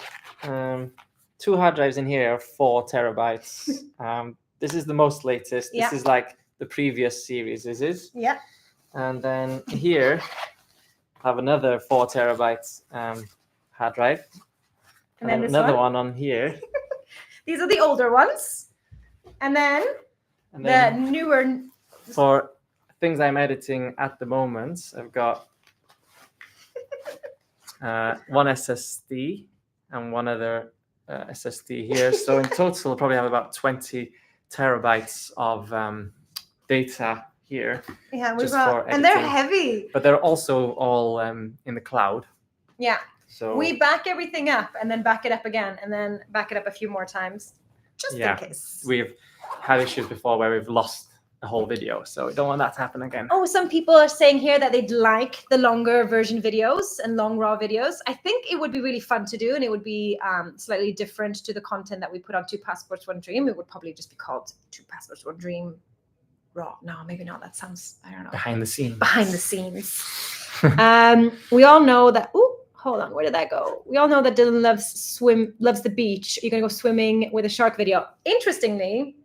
2 hard drives in here, 4 terabytes. This is the most latest. This is like the previous series. This is. Yeah. And then here I have another 4 terabytes hard drive. And then another one on here. These are the older ones. And then the newer. For things I'm editing at the moment, I've got 1 SSD and one other SSD here. So in total, I'll probably have about 20 terabytes of data here. Yeah, and they're heavy. But they're also all in the cloud. Yeah. So we back everything up and then back it up again and then back it up a few more times, just in case. We've had issues before where we've lost a whole video, so we don't want that to happen again. Oh, some people are saying here that they'd like the longer version videos and long raw videos. I think it would be really fun to do, and it would be slightly different to the content that we put on 2 Passports, 1 Dream. It would probably just be called 2 Passports, 1 Dream raw. No, maybe not. That sounds, I don't know. Behind the scenes. Behind the scenes. We all know that. Oh, hold on. Where did that go? We all know that Dylan loves the beach. You're gonna go swimming with a shark video. Interestingly,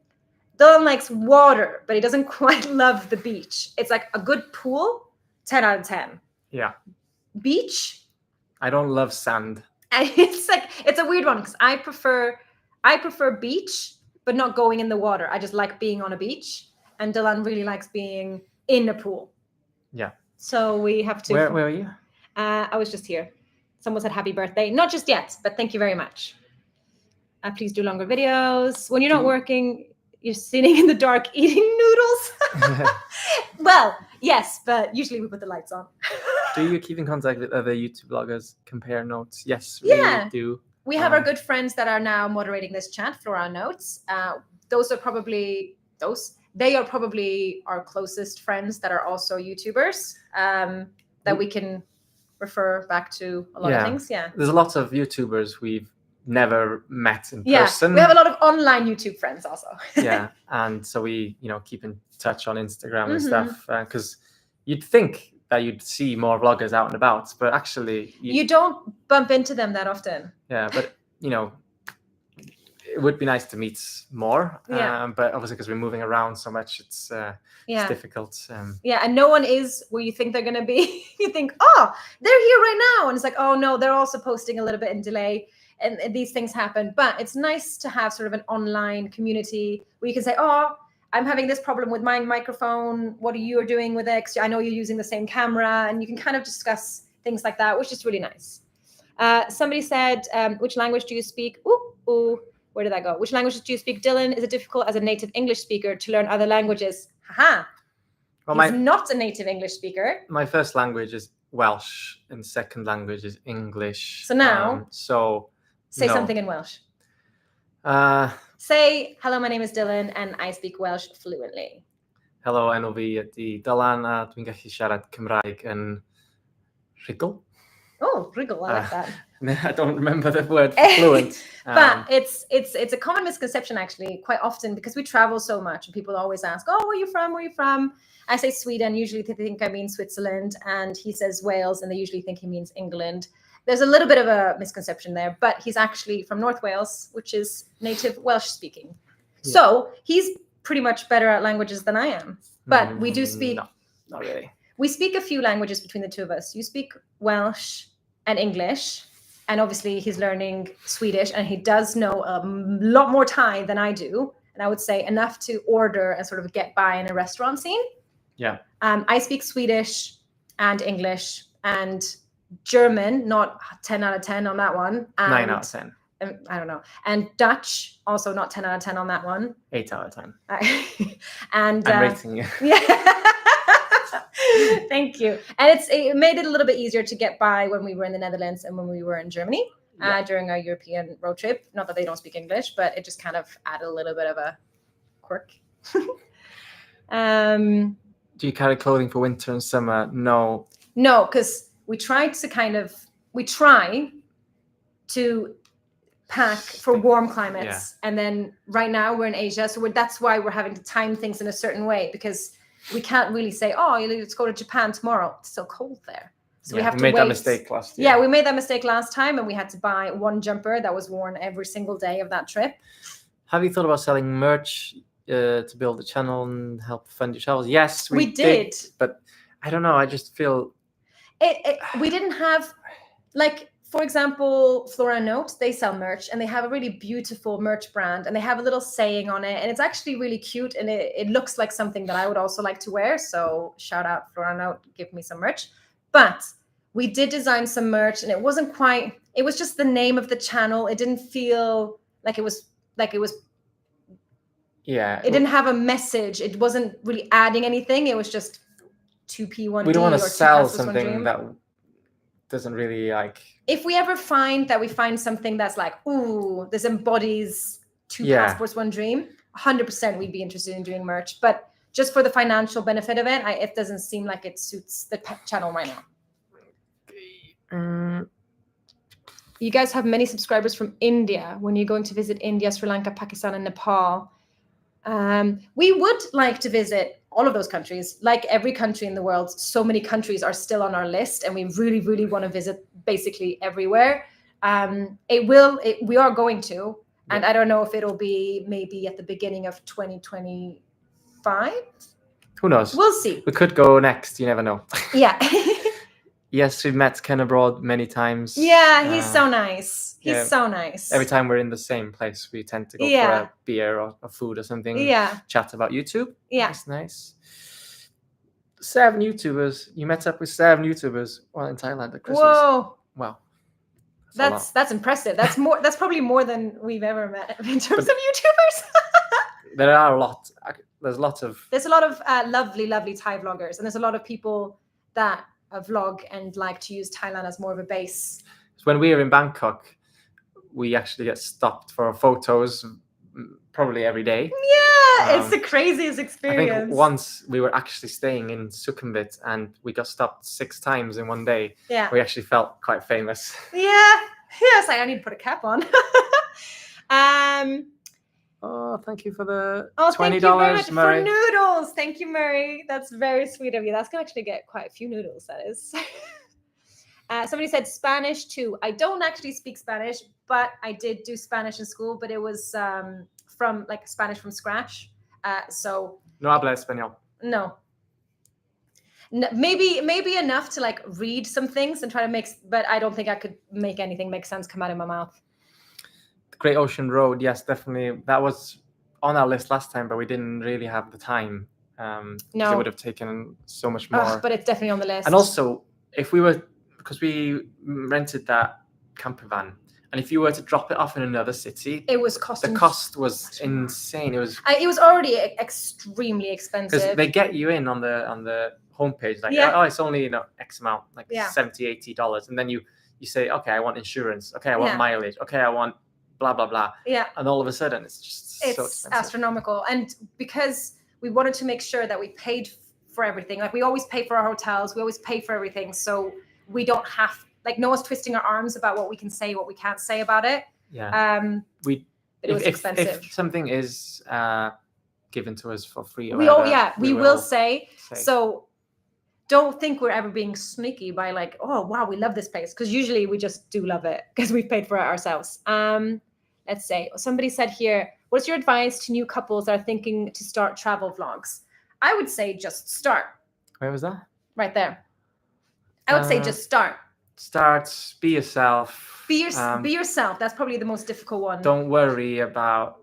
Dylan likes water, but he doesn't quite love the beach. It's like a good pool, 10 out of 10. Yeah. Beach. I don't love sand. And it's a weird one because I prefer beach, but not going in the water. I just like being on a beach, and Dylan really likes being in a pool. Yeah. So we have to. Where are you? I was just here. Someone said happy birthday. Not just yet, but thank you very much. Please do longer videos. When you're not working, you're sitting in the dark eating noodles. Well, yes, but usually we put the lights on. Do you keep in contact with other YouTube bloggers? Compare notes? Yes, we do. We have our good friends that are now moderating this chat, Flora Notes. They are probably our closest friends that are also YouTubers that we can refer back to a lot of things. Yeah. There's a lot of YouTubers we've never met in person. We have a lot of online YouTube friends also. Yeah. And so we, keep in touch on Instagram and stuff, because you'd think that you'd see more vloggers out and about, but actually you don't bump into them that often. Yeah, but it would be nice to meet more. But obviously because we're moving around so much, it's difficult. And no one is where you think they're going to be. You think, oh, they're here right now, and it's like, oh no, they're also posting a little bit in delay, and these things happen. But it's nice to have sort of an online community where you can say, oh, I'm having this problem with my microphone. What are you doing with it? I know you're using the same camera, and you can kind of discuss things like that, which is really nice. Somebody said, which language do you speak? Ooh, where did that go? Which languages do you speak, Dylan? Is it difficult as a native English speaker to learn other languages? Haha. Well, he's not a native English speaker. My first language is Welsh, and second language is English. So now, say something in Welsh. Say, hello, my name is Dylan, and I speak Welsh fluently. Hello, enw fi ydi Dylan, a dwi'n gallu siarad Cymraeg yn rhugl. Oh, rhugl, I like that. I don't remember the word for fluent. But it's a common misconception, actually, quite often, because we travel so much, and people always ask, oh, where are you from? Where are you from? I say Sweden, usually they think I mean Switzerland, and he says Wales, and they usually think he means England. There's a little bit of a misconception there, but he's actually from North Wales, which is native Welsh speaking. Yeah. So he's pretty much better at languages than I am. But we do speak... No, not really. We speak a few languages between the two of us. You speak Welsh and English, and obviously he's learning Swedish, and he does know a lot more Thai than I do. And I would say enough to order and sort of get by in a restaurant scene. Yeah. I speak Swedish and English and German, not 10 out of 10 on that one. And 9 out of 10. I don't know. And Dutch, also not 10 out of 10 on that one. 8 out of 10. And I'm rating you. Yeah. Thank you. And it made it a little bit easier to get by when we were in the Netherlands and when we were in Germany during our European road trip. Not that they don't speak English, but it just kind of added a little bit of a quirk. Do you carry clothing for winter and summer? No. No, because we try to pack for warm climates. And then right now we're in Asia. So that's why we're having to time things in a certain way, because we can't really say, oh, let's go to Japan tomorrow. It's so cold there. So we have to wait. We made that mistake last year. Yeah, we made that mistake last time, and we had to buy one jumper that was worn every single day of that trip. Have you thought about selling merch to build a channel and help fund your travels? Yes, we did. But I don't know. I just feel... we didn't have, like, for example, Flora Note, they sell merch, and they have a really beautiful merch brand, and they have a little saying on it, and it's actually really cute, and it looks like something that I would also like to wear. So shout out Flora Note, give me some merch. But we did design some merch, and it was just the name of the channel. It didn't feel like it was yeah. It didn't have a message. It wasn't really adding anything. It was just 2P1D. We don't want to sell something that doesn't really like... If we ever find something that's like, ooh, this embodies 2 passports, 1 dream, 100% we'd be interested in doing merch. But just for the financial benefit of it, it doesn't seem like it suits the channel right now. You guys have many subscribers from India. When you're going to visit India, Sri Lanka, Pakistan, and Nepal, we would like to visit all of those countries, like every country in the world, so many countries are still on our list, and we really, really want to visit basically everywhere. We are going to, and I don't know if it'll be maybe at the beginning of 2025. Who knows? We'll see. We could go next. You never know. Yeah. Yes, we've met Ken abroad many times. Yeah, he's so nice. He's so nice. Every time we're in the same place, we tend to go for a beer or a food or something. Yeah. Chat about YouTube. Yeah. That's nice. 7 YouTubers. You met up with 7 YouTubers while in Thailand at Christmas. Whoa. Wow. That's impressive. That's probably more than we've ever met in terms of YouTubers. There are a lot. There's a lot of lovely Thai vloggers, and there's a lot of people that vlog and like to use Thailand as more of a base. When we were in Bangkok, we actually get stopped for photos probably every day. Yeah, it's the craziest experience. I think once we were actually staying in Sukhumvit and we got stopped 6 times in one day. Yeah. We actually felt quite famous. Yeah. Yes, I need to put a cap on. Oh, thank you for the $20, thank you very much Murray. for noodles. Thank you, Murray. That's very sweet of you. That's going to actually get quite a few noodles, that is. Somebody said Spanish too. I don't actually speak Spanish, but I did do Spanish in school, but it was from like Spanish from scratch. So no habla español. No. Maybe enough to like read some things and try to but I don't think I could make anything make sense come out of my mouth. Great Ocean Road, yes, definitely. That was on our list last time, but we didn't really have the time. No. It would have taken so much more. But it's definitely on the list. And also, if we were, because we rented that camper van, and if you were to drop it off in another city, it was costing. The cost was insane. It was already extremely expensive. Because they get you in on the homepage, like, oh, it's only X amount, like $70-$80, and then you say, okay, I want insurance, okay, I want mileage, okay, I want blah blah blah, and all of a sudden it's just so expensive. Astronomical. And because we wanted to make sure that we paid for everything, like we always pay for our hotels, we always pay for everything, so we don't have like no one's twisting our arms about what we can say, what we can't say about it. It was expensive. If something is given to us for free, we will say so. Don't think we're ever being sneaky by like, oh wow, we love this place, because usually we just do love it because we've paid for it ourselves. Let's say somebody said here, what's your advice to new couples that are thinking to start travel vlogs? I would say just start. Where was that? Right there. I would say just start. Start. Be yourself. Be yourself. That's probably the most difficult one. Don't worry about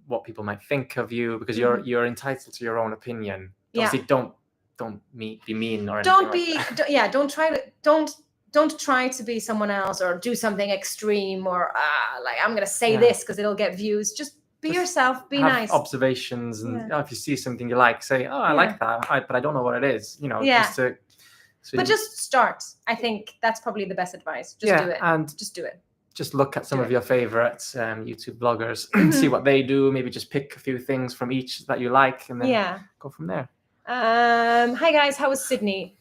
what people might think of you, because you're entitled to your own opinion. Obviously, don't be mean or anything. Don't try to be someone else or do something extreme or like I'm gonna say this because it'll get views. Just be yourself. Be nice. Observations, and if you see something you like, say, oh, I like that, but I don't know what it is. Just start. I think that's probably the best advice. Just do it. And just do it. Just look at some of your favorite YouTube bloggers, see what they do. Maybe just pick a few things from each that you like, and then go from there. Hi guys, how was Sydney?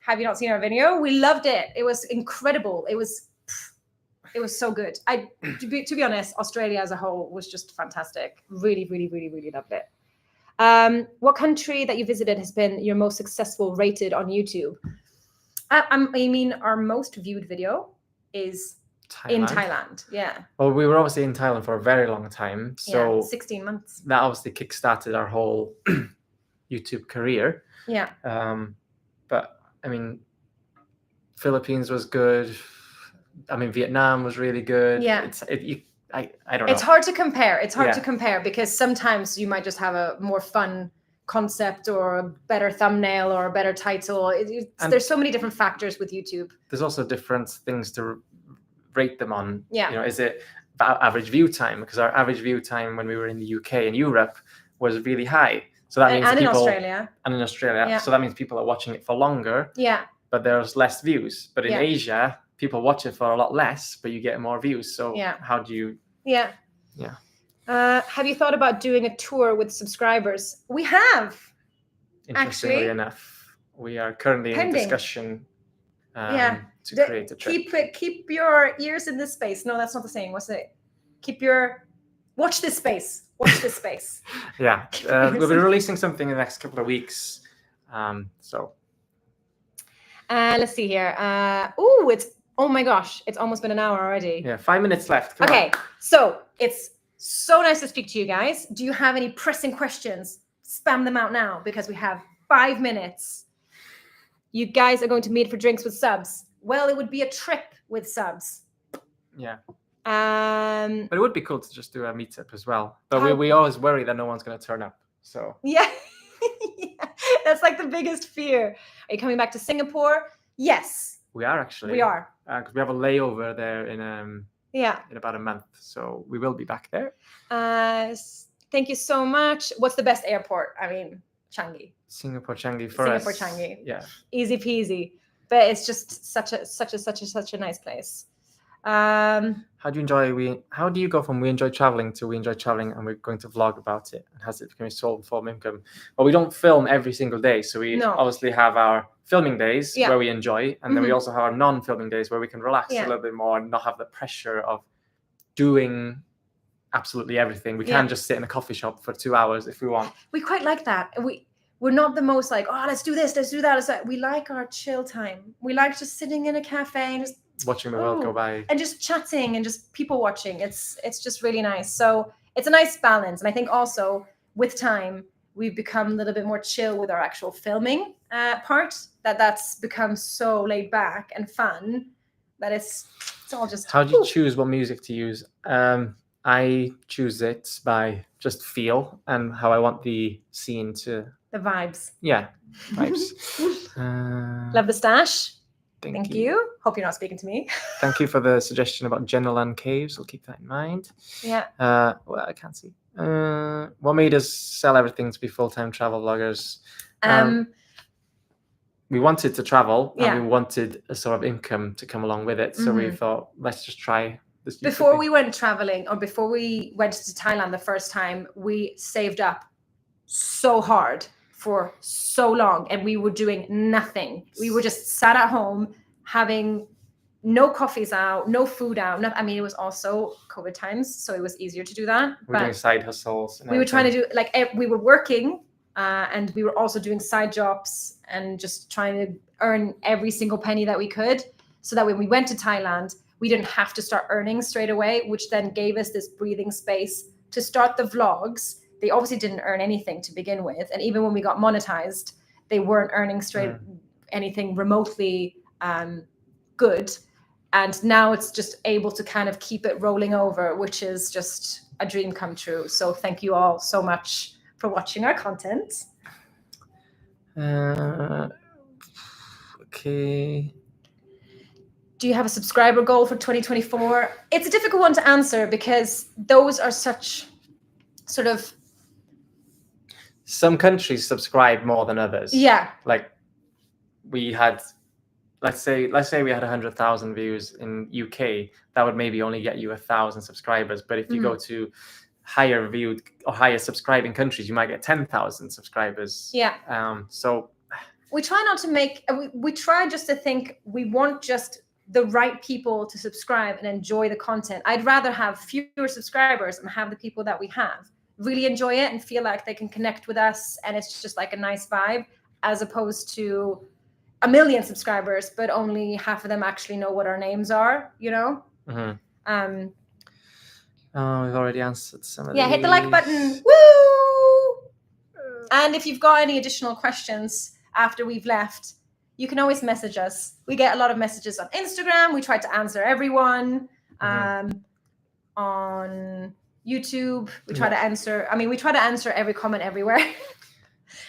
Have you not seen our video? We loved it. It was incredible. It was so good. To be honest, Australia as a whole was just fantastic. Really, really, really, really loved it. What country that you visited has been your most successful rated on YouTube? I mean, our most viewed video is in Thailand. Yeah. Well, we were obviously in Thailand for a very long time. So 16 months. That obviously kickstarted our whole YouTube career. Yeah. But I mean, Philippines was good. I mean, Vietnam was really good. Yeah. I don't know. It's hard to compare. It's hard to compare because sometimes you might just have a more fun concept or a better thumbnail or a better title. There's so many different factors with YouTube. There's also different things to rate them on. Yeah. Is it average view time? Because our average view time when we were in the UK and Europe was really high. So that means in Australia. And in Australia. Yeah. So that means people are watching it for longer. Yeah. But there's less views. But in Asia, people watch it for a lot less, but you get more views. So how do you... Yeah. Have you thought about doing a tour with subscribers? We have. Interestingly enough, we are currently in discussion to create a trip. Keep your ears in this space. No, that's not the saying. What's it? Watch this space. Watch this space. Yeah, we'll be releasing something in the next couple of weeks. Let's see here. Oh my gosh, it's almost been an hour already. Yeah, 5 minutes left. Come okay, on. So it's so nice to speak to you guys. Do you have any pressing questions? Spam them out now because we have 5 minutes. You guys are going to meet for drinks with subs. Well, it would be a trip with subs. Yeah. But it would be cool to just do a meetup as well. But we always worry that no one's going to turn up. So yeah. Yeah, that's like the biggest fear. Are you coming back to Singapore? Yes. We are actually. We are. Because we have a layover there in about a month. So we will be back there. Thank you so much. What's the best airport? I mean, Changi. Singapore Changi for us. Singapore Changi. Yeah. Easy peasy. But it's just such a nice place. How do you go from we enjoy traveling to we enjoy traveling and we're going to vlog about it? And has it become a sole form of income? Well, we don't film every single day. So we obviously have our filming days where we enjoy. And then we also have our non-filming days where we can relax a little bit more and not have the pressure of doing absolutely everything. We can just sit in a coffee shop for 2 hours if we want. We quite like that. We're not the most like, oh, let's do this, let's do that. We like our chill time. We like just sitting in a cafe and just watching the world go by and just chatting and just people watching. It's just really nice. So it's a nice balance. And I think also with time, we've become a little bit more chill with our actual filming part, that's become so laid back and fun that it's all just. How do you choose what music to use? I choose it by just feel and how I want the scene to. The vibes. Yeah, vibes. Love the stash. Thank you. Hope you're not speaking to me. Thank you for the suggestion about Genoland Caves. I'll keep that in mind. Yeah. Well, I can't see. What made us sell everything to be full-time travel vloggers? We wanted to travel and we wanted a sort of income to come along with it. So we thought, let's just try this. Before we went traveling or before we went to Thailand the first time, we saved up so hard for so long and we were doing nothing. We were just sat at home having no coffees out, no food out. I mean, it was also COVID times, so it was easier to do that. We were doing side hustles. We were trying to do we were working and we were also doing side jobs and just trying to earn every single penny that we could so that when we went to Thailand, we didn't have to start earning straight away, which then gave us this breathing space to start the vlogs. They obviously didn't earn anything to begin with. And even when we got monetized, they weren't earning anything remotely good. And now it's just able to kind of keep it rolling over, which is just a dream come true. So thank you all so much for watching our content. Okay. Do you have a subscriber goal for 2024? It's a difficult one to answer because those are such sort of. Some countries subscribe more than others. Yeah. Like we had, let's say we had 100,000 views in UK, that would maybe only get you 1,000 subscribers. But if you go to higher viewed or higher subscribing countries, you might get 10,000 subscribers. Yeah. So we try not to make, we try just to think we want just the right people to subscribe and enjoy the content. I'd rather have fewer subscribers and have the people that we have really enjoy it and feel like they can connect with us and it's just like a nice vibe, as opposed to 1 million subscribers but only half of them actually know what our names are, you know. we've already answered some of these. Hit the like button. Woo! And if you've got any additional questions after we've left, you can always message us. We get a lot of messages on Instagram. We try to answer everyone. On YouTube, we try to answer. I mean, we try to answer every comment everywhere.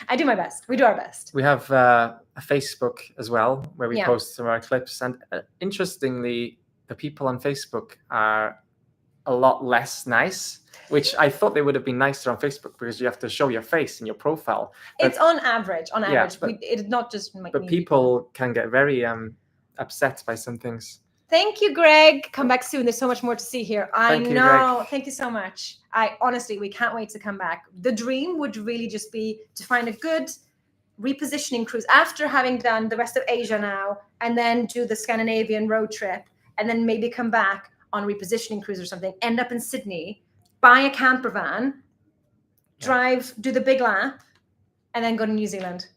I do my best. We do our best. We have a Facebook as well, where we post some of our clips. And interestingly, the people on Facebook are a lot less nice, which I thought they would have been nicer on Facebook because you have to show your face in your profile. But, it's on average. Yeah, but, it's not just. But people can get very upset by some things. Thank you, Greg. Come back soon. There's so much more to see here. Thank you, Greg. Thank you so much. Honestly, we can't wait to come back. The dream would really just be to find a good repositioning cruise after having done the rest of Asia now, and then do the Scandinavian road trip, and then maybe come back on a repositioning cruise or something, end up in Sydney, buy a camper van, drive, do the big lap, and then go to New Zealand.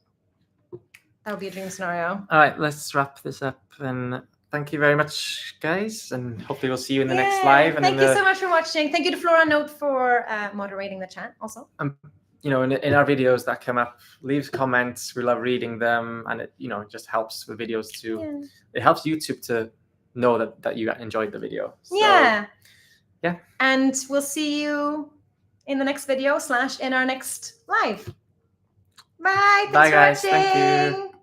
That would be a dream scenario. All right, let's wrap this up. And thank you very much, guys. And hopefully we'll see you in the next live. And thank you so much for watching. Thank you to Flora Note for moderating the chat also. You know, in our videos that come up, leave comments. We love reading them. And it, you know, it just helps with videos to, it helps YouTube to know that you enjoyed the video. So, yeah. And we'll see you in the next video / in our next live. Bye. Thanks for guys. watching. Thank you.